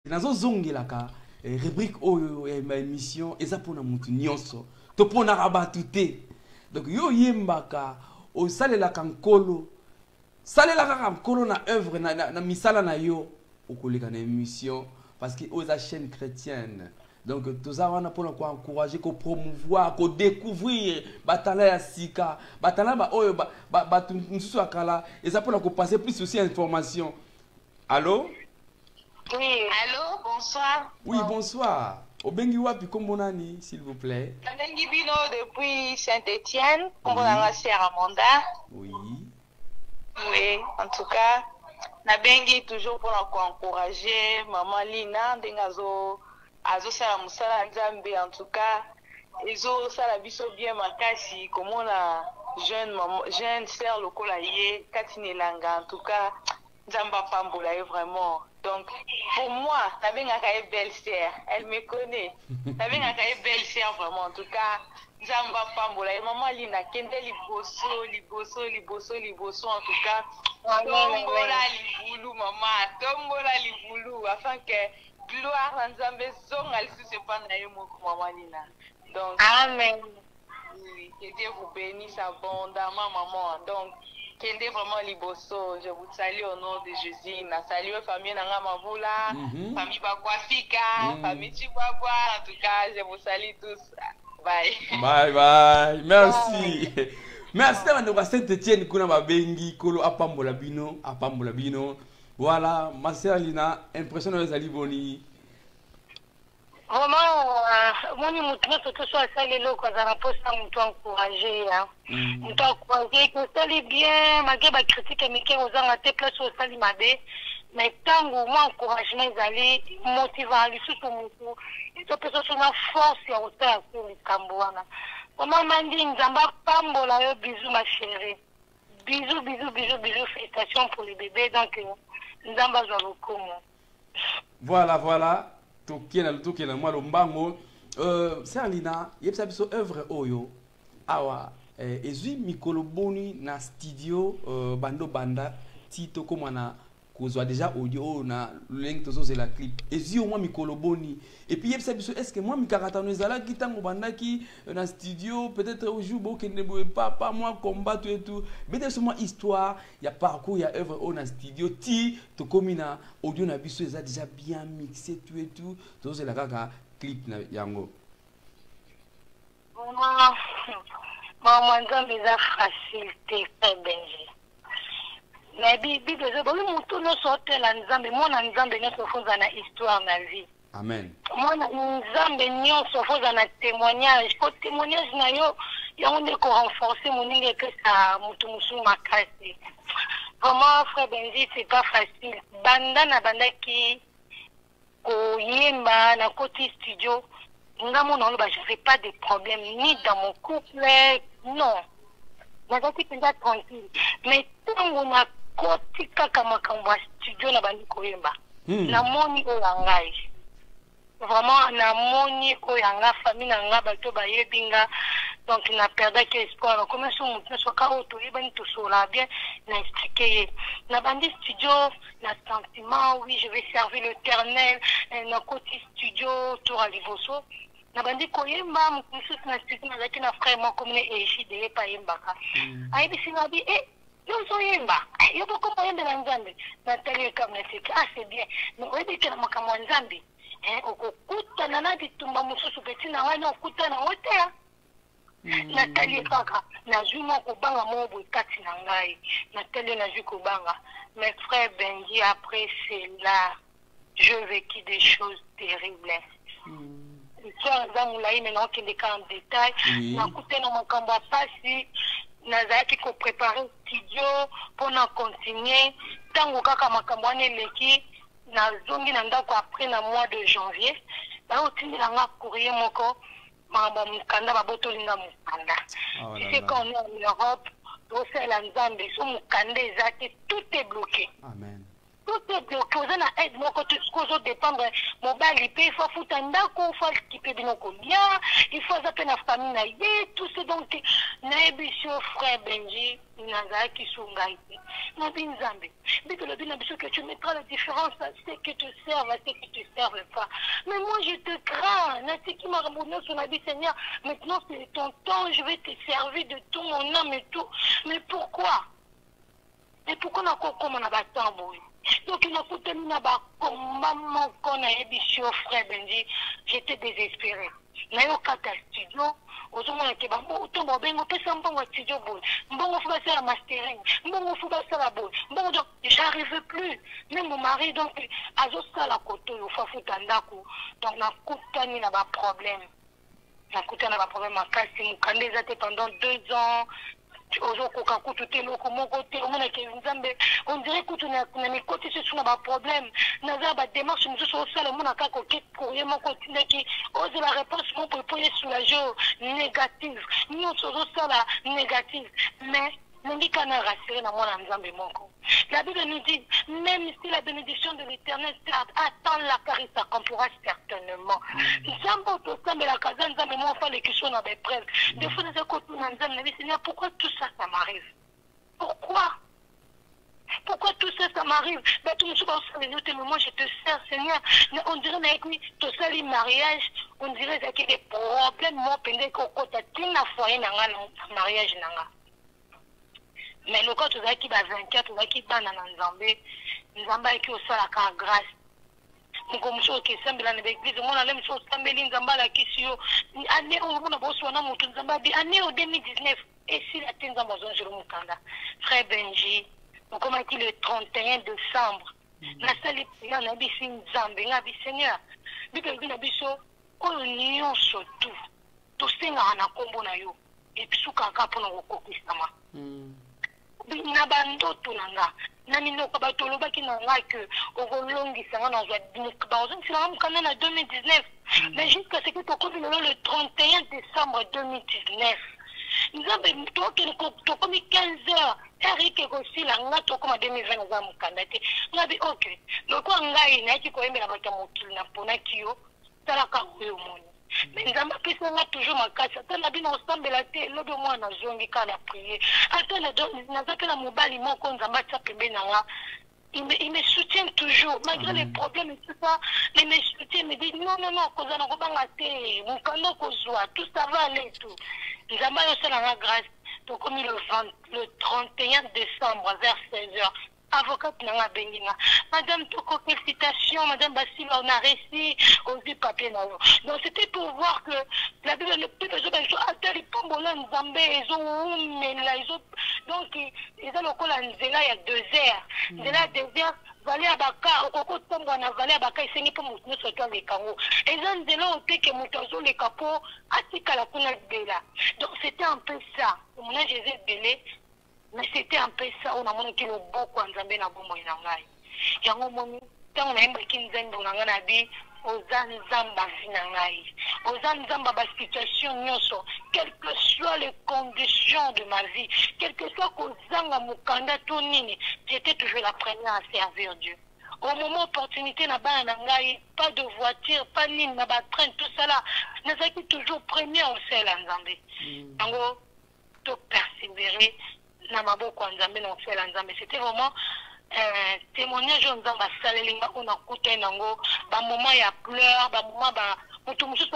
nazo zongelaka rubrique oyo ma émission eza pona mutu nyonso to pona rabatu te donc yo yembaka o salelaka nkolo na œuvre na misala na yo okoleka na émission parce que oza chaîne chrétienne donc toza wana pona ko encourager ko promouvoir ko découvrir batala ya sika batala ba oyo ba nsusu akala eza pona ko passer plus aussi information. Allô? Oui, allô, bonsoir. Oui, bonsoir. Obengi wapi kombo nani, s'il vous plaît? Obengi bino depuis Saint-Étienne, kombo nanga Sierra Monda. Oui. Oui, en tout cas, nabengi toujours pour encourager maman Lina, azo sala musala nzambe, en tout cas, ezo sala biso bien makasi, comme on a jeune sœur lokola ye, Katine Langa, en tout cas, nzamba pambola ye vraiment. Donc, pour moi, Nabengaka est belle-sœur. Elle me connaît. Nabengaka est belle-sœur, vraiment. En tout cas, Nzamba Pambola. Et maman Lina, Kende liboso, en tout cas. Tombola liboulou, maman. Tombola liboulou. Afin que gloire Nzambe zong al se pas na yo maman Lina. Donc, amen. Oui, que Dieu vous bénisse abondamment, maman. Donc, Kende vraiment liboso, je vous salue au nom de Jésus. Na salue famille Nanga Mavula, famille Bakwafika, famille Chibabwa. En tout cas, je vous salue tous. Bye. Bye bye. Merci. Merci à Saint-Étienne kuna babengi kolo apambola bino. Voilà, ma sœur Lina, impression de Zali Boni. Vraiment, moi, je suis tout ça, les locaux, ça m'a posé à encouragé. M'ont encouragé, que ça allait bien, malgré ma critique, mais qui aux gens été place au salimabé. Mais tant que moi, encouragement, ils allaient motiver à lui, surtout mon coup. Ils ont besoin de ma force et au temps pour les Cambouana. Maman m'a dit, Nzamba Pambola, bisous, ma chérie. Bisous, félicitations pour les bébés. Donc, Nzamba Zoualoukou. Voilà. Tokena moi lombango Serlina yebisa biso œuvre oyo awa ezwi mikolo boni na studio bando banda tito komana kozwa déjà audio na leng tozo la clip ezwi au moins mikolo boni et puis yebisa biso est-ce que moi mikarata no ezala kitango bandaki na studio peut-être au jour bo kende bo pas moi combat et tout mais c'est moi histoire il y a parcours il y a œuvre au na studio ti to komina audio na biso eza déjà bien mixé tout et tout tozo la kaka clip na yango maman nzambe eza facile te très benji mais bible ezoboli mutu nyonso otela nzambe mwana nzambe nyonso ofunza na histoire na vie. Amen. Mwana nzambe nyonso ofunza na témoignage po témoignage na yo yango nde korenforce moninga epesa mutu mosusu makasi. Vraiment frère Benji c'est pas facile bandaki koyemba na koti studio nga mona oloba j'avais pas de problème ni dans mon couple non nazaki mpenza tranquille mais ntango na koti kaka makambo ya studio na bandi koyemba namoni oyo ya ngai vraiment namoni oyo ya nga famille na nga bato bayebi nga donc na perdaki espoir nakomi so motu nyonso kaka oyo toyebani tosola bien na explike ye na bandi studio na sentiment oui je vais servir l'éternel na koti studio tour à livoso na bandi koyemba motu mosusu na studio nazalaki na frère moko mine eshide ye pa yembaka ayebisi nga bi yo ozoyemba yo bokoma yembela nzambe natali ekam na seki c'est bien mais oyebikela makambo ya nzambe okokutana na bitumba mosusu peti na wana okutana ngo te natali kaka nazwi mo kobanga mo boye kati na ngai natali nazwi kobanga mes frères Benji après cela je vécu des choses terribles histoire eza molai maintenant okendeka en détail nakutana makambo ya pasi nazalaki koprépare studio mpona continue ntango kaka makambo wana eleki nazongi na ndako après na mois de janvier baotindela nga courrier moko makambo ya mokanda babotolinga mokanda c'est quand on est en Europe tosala nzambe so mokanda eza te tout est bloqué. Amen. tout est bloqué. Vous avez aide, moi, quand vous dépendre, mobile, il faut foutre un d'accord, il faut équiper bien combien, il faut appeler la famille, tout ce donc, naïbisio frère Benji, Naza qui sont gaïtés. Nabin Zambé. Mais que le bien que tu mettras la différence à ce que tu serves, à ce que tu ne serves pas. Mais moi, je te crains. C'est qui m'a ramené sur la vie, Seigneur. Maintenant, c'est ton temps, je vais te servir de tout mon âme et tout. Mais pourquoi? Et pourquoi on a comme on a battu? Donc, il a coûté une maman qu'on a ébiché au frère Benji. J'étais désespéré. Mais au cas studio, aux hommes qui ont été on peut s'en prendre au studio. Bon, on faut faire la mastering. Bon, on faut faire la boule. Bon, donc, j'arrive plus. Même mon mari, donc, à Zosta la côte, il faut foutre un dakou. Donc, on a coûté un problème. On a coûté un problème à Kassim. Quand les a été pendant 2 ans, on dirait que tu n'as côté sur un problème. Nous avons des démarches, nous sommes au salon, on a quelques courriers, mon continent qui ose la réponse, on peut poser sur la géo négative. Nous sommes au salon négative. Mais, nous ne pouvons pas rassurer dans mon. La Bible nous dit, même si la bénédiction de l'Éternel attend la caresse, ça accomplira certainement. Des fois, nous avons dit, Seigneur, pourquoi tout ça, ça m'arrive? Pourquoi? Pourquoi tout ça, ça m'arrive? Moi, je te sers, Seigneur. On dirait que tout ça, les mariages, on dirait qu'il y a des problèmes. Moi, pendant que tu as un foyer dans le mariage. Mais le cas, tu as qui va 24, tu as qui va dans Nzambé, Nzamba qui au sol à grâce. Nous comme ça, qui semble dans l'église, on a même chose, Sambeli Nzamba la qui sur année où on a besoin de Nzamba, année au 2019, et si la tenue Nzamba, je le mukanda. Frère Benji, nous comment dit le 31 décembre, la salle est en Abissi Nzambé, Nabi Seigneur, Bible dit Nabiso, on y a surtout, tout ce qu'on a combo na yo, et puis sous kaka pour nous reconquistama. Nabando tunanga nani no kabatolo baki na like ogolongi sanga na zwa bazon sila mkana na 2019 mais jusqu'à ce que tu connais le 31 décembre 2019 nous avons tout comme 15 heures Eric et aussi la ngato comme 2020 za mkanda te ngabi OK donc ngai na ki ko yembela baka mokili na pona kiyo tala ka kuyo moni. Mais nous avons toujours ma casse. Attends, la vie nous semble la tête. L'autre mois, nous avons la prière. Attends, nous avons la mobile, nous avons il me soutient toujours, malgré les problèmes et tout ça. Il me soutient, il me dit non, tout ça va aller tout. Nous avons aussi la grâce. Donc, comme le 31 décembre, vers 16h, avocate Nanga Benina. Madame Toko, félicitations, Madame Basile, on a réussi aux yeux papier. Donc c'était pour voir que la Bible ne peut pas jouer à Atari Pombola, Nzambé, ils ont donc ils ont encore la Nzela il y a 2 heures. Nzela 2 heures, Valé Abaka, au Coco Tombo, on a Valé Abaka, ils s'est pour nous sortir les carreaux. Et ils ont Nzela au thé que Moutazo les capots, Atika la Kuna Bela. Donc c'était un peu ça. Mon âge est belé. Mais c'était un peu ça, on a montré que le beau quand Nzambé n'a pas moyen d'engager. Yango moni, tant on a un bakin Nzambé on a dit aux Nzamba finangai, aux Nzamba bas situation nyoso, quelles que soient les conditions de ma vie, quel que soit qu'aux Nzamba mukanda tonini, j'étais toujours la première à servir Dieu. Au moment opportunité n'a pas pas de voiture, pas ni n'a pas train, tout ça là, nous avons toujours premier au ciel Nzambé. Yango, tout persévérer. C'était vraiment témoignage on a coûté nango ba moment ya pleurs ba moment ba mutu mususu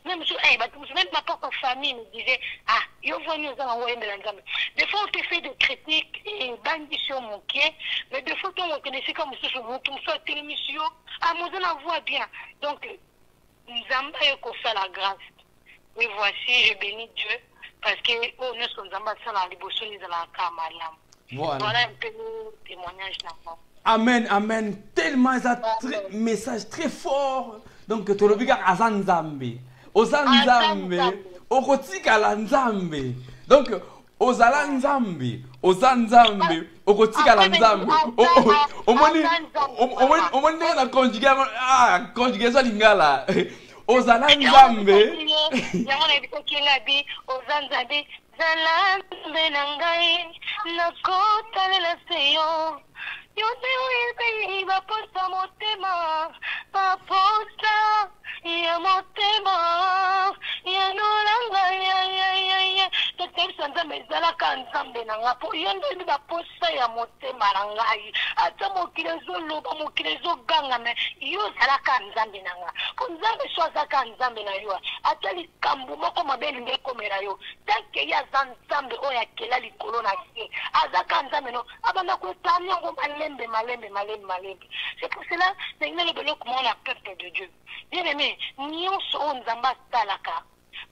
même ma propre famille me disait ah yo venu des fois on te fait des critiques et bandit sur mon pied mais des fois on connaissait comme mususu mutu mususu télémission ah moi on la voit bien donc Nzamba yoko fait la grâce. Oui, voici, je bénis Dieu parce que nous sommes ambassadeurs à l'Ibosso, nous allons à Kamalam. Voilà un peu le témoignage d'avant. Amen, amen. Tellement un message très fort. Donc, tu le regardes à Zanzambe. Au Zanzambe. Au Kotika Lanzambe. Donc, aux Alanzambe. Aux Zanzambe. Au Kotika Lanzambe. Au moins, on a conjugué ça, lingala. Aux Nzambe. Zalande nangai nakotalela seyo yote uibe baposa motema baposa ya motema ya nolanga ya tetesa nzambe ezalaka nzambe na nga po yo nde baposa ya motema na ngai ata mokili ezoloba mokili ezoganga me yo ozalaka nzambe na nga po nzambe so azalaka nzambe na yo ata likambo moko mabe elingi ekomela yo tanke ye aza nzambe oyo akela likolo na se azalaka nzambe no abanda kotani yango malembe. C'est pour cela c'est une beloko mona peuple de Dieu bien aimé nyonso oyo nzambe asalaka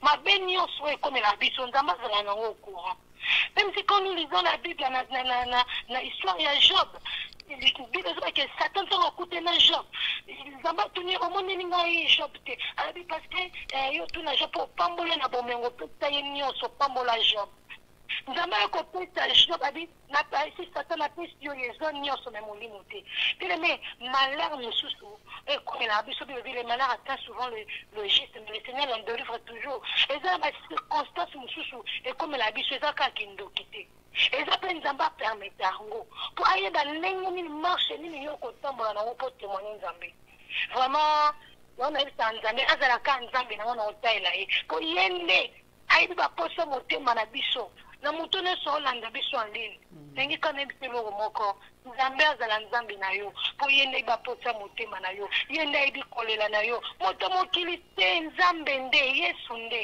mabe nyonso oyo ekomela biso nzambe azala nango au courant. Même si quand nous lisons la Bible, la histoire, il y a Job. La Bible dit que Satan s'en a coûté dans Job. Ils ont battu au monde de Job. Parce que yo tout n'a Job pour pamboler na bomengo tout ça y est so pambola Job. Nzamba ko pesa Job abi na si Satan a pris yo les zones nyoso même limité. Mais malheur nous sous et comme la Bible dit le malheur atteint souvent le geste mais le Seigneur l'en délivre toujours. Et ça va circonstance nous sous et comme la Bible ça ka kindo kité. Et ça peut nzamba permettre ngo pour aller dans l'ennemi marche ni yo ko tambola na po témoigner nzambe. Vraiment on a eu ça nzambe azala ka nzambe na ona otaila e ko yende ayi ba poso motema na biso na mutu nyonso olanda biso en ligne ndenge kana ebiselo moko nzambe azala nzambe na yo po ye nde baposa motema na yo ye nde ayebi kolela na yo moto mokili te nzambe nde yesu nde